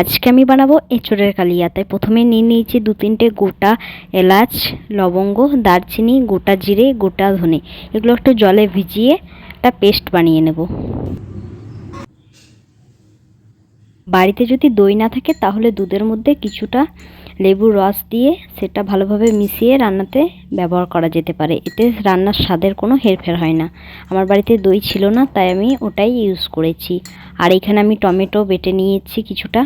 আজকে আমি বানাবো এঁচোড়ের কালিয়া। তাই প্রথমে নিয়ে নিয়েছি 2-3টে গোটা এলাচ, লবঙ্গ, দারচিনি, গোটা জিরে, গোটা ধনে। এগুলো একটু জলে ভিজিয়ে একটা পেস্ট বানিয়ে নেব। বাড়িতে যদি দই না থাকে তাহলে দুধের মধ্যে কিছুটা লেবুর রস দিয়ে সেটা ভালোভাবে মিশিয়ে রান্নাতে ব্যবহার করা যেতে পারে। এতে রান্নার স্বাদের কোনো হেরফের হয় না। আমার বাড়িতে দই ছিল না, তাই আমি ওটাই ইউজ করেছি। আর এখানে আমি টমেটো বেটে নিয়েছি কিছুটা।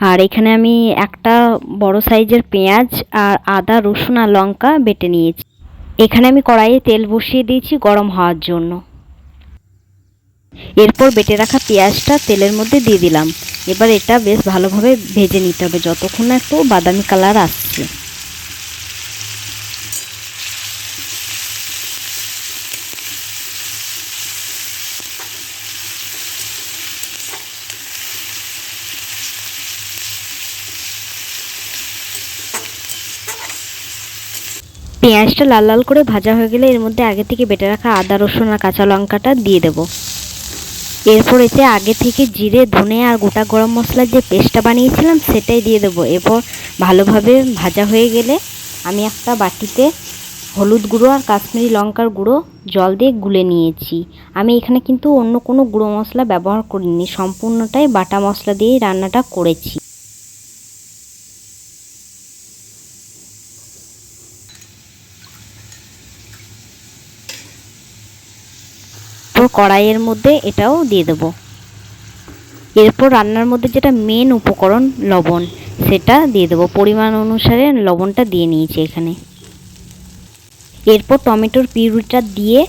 আর এখানে আমি একটা বড় সাইজের পেঁয়াজ আর আদা, রসুন আর লঙ্কা বেটে নিয়েছি। এখানে আমি কড়াইয়ে তেল বসিয়ে দিয়েছি গরম হওয়ার জন্য। এরপর বেটে রাখা পেঁয়াজটা তেলের মধ্যে দিয়ে দিলাম। এবার এটা বেশ ভালোভাবে ভেজে নিতে হবে যতক্ষণ না একটু বাদামি কালার আসছে। পেঁয়াজটা লাল লাল করে ভাজা হয়ে গেলে এর মধ্যে আগে থেকে বেটে রাখা আদা, রসুন আর কাঁচা লঙ্কাটা দিয়ে দেব। এরপর এতে আগে থেকে জিরে, ধনে আর গোটা গরম মশলার যে পেস্টটা বানিয়েছিলাম সেটাই দিয়ে দেবো। এরপর ভালোভাবে ভাজা হয়ে গেলে আমি একটা বাটিতে হলুদ গুঁড়ো আর কাশ্মীরি লঙ্কার গুঁড়ো জল দিয়ে গুলে নিয়েছি। আমি এখানে কিন্তু অন্য কোনো গুঁড়ো মশলা ব্যবহার করিনি, সম্পূর্ণটাই বাটা মশলা দিয়েই রান্নাটা করেছি। তো কড়াইয়ের মধ্যে এটাও দিয়ে দেবো। এরপর রান্নার মধ্যে যেটা মেন উপকরণ লবণ, সেটা দিয়ে দেবো। পরিমাণ অনুসারে লবণটা দিয়ে নিয়েছি এখানে। এরপর টমেটোর পিউরিটা দিয়ে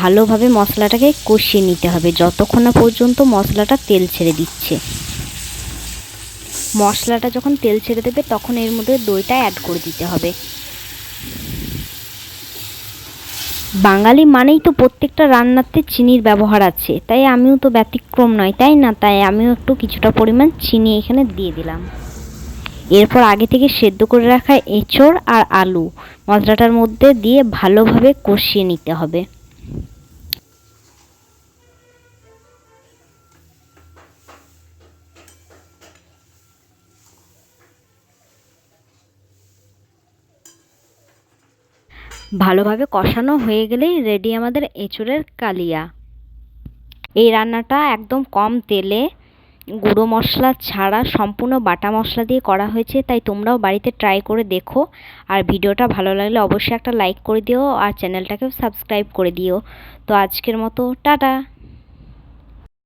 ভালোভাবে মশলাটাকে কষিয়ে নিতে হবে যতক্ষণ না পর্যন্ত মশলাটা তেল ছেড়ে দিচ্ছে। মশলাটা যখন তেল ছেড়ে দেবে তখন এর মধ্যে দইটা অ্যাড করে দিতে হবে। বাঙালি মানেই তো প্রত্যেকটা রান্নাতে চিনির ব্যবহার আছে, তাই আমিও তো ব্যতিক্রম নয়, তাই না? তাই আমিও একটু কিছুটা পরিমাণ চিনি এখানে দিয়ে দিলাম। এরপর আগে থেকে সেদ্ধ করে রাখা এঁচোড় আর আলু মশলাটার মধ্যে দিয়ে ভালোভাবে কষিয়ে নিতে হবে। ভালোভাবে কষানো হয়ে গেলেই রেডি আমাদের এঁচোড়ের কালিয়া। এই রান্নাটা একদম কম তেলে, গুঁড়ো মশলা ছাড়া সম্পূর্ণ বাটা মশলা দিয়ে করা হয়েছে, তাই তোমরাও বাড়িতে ট্রাই করে দেখো। আর ভিডিওটা ভালো লাগলে অবশ্যই একটা লাইক করে দিও আর চ্যানেলটাকেও সাবস্ক্রাইব করে দিও। তো আজকের মতো টাটা।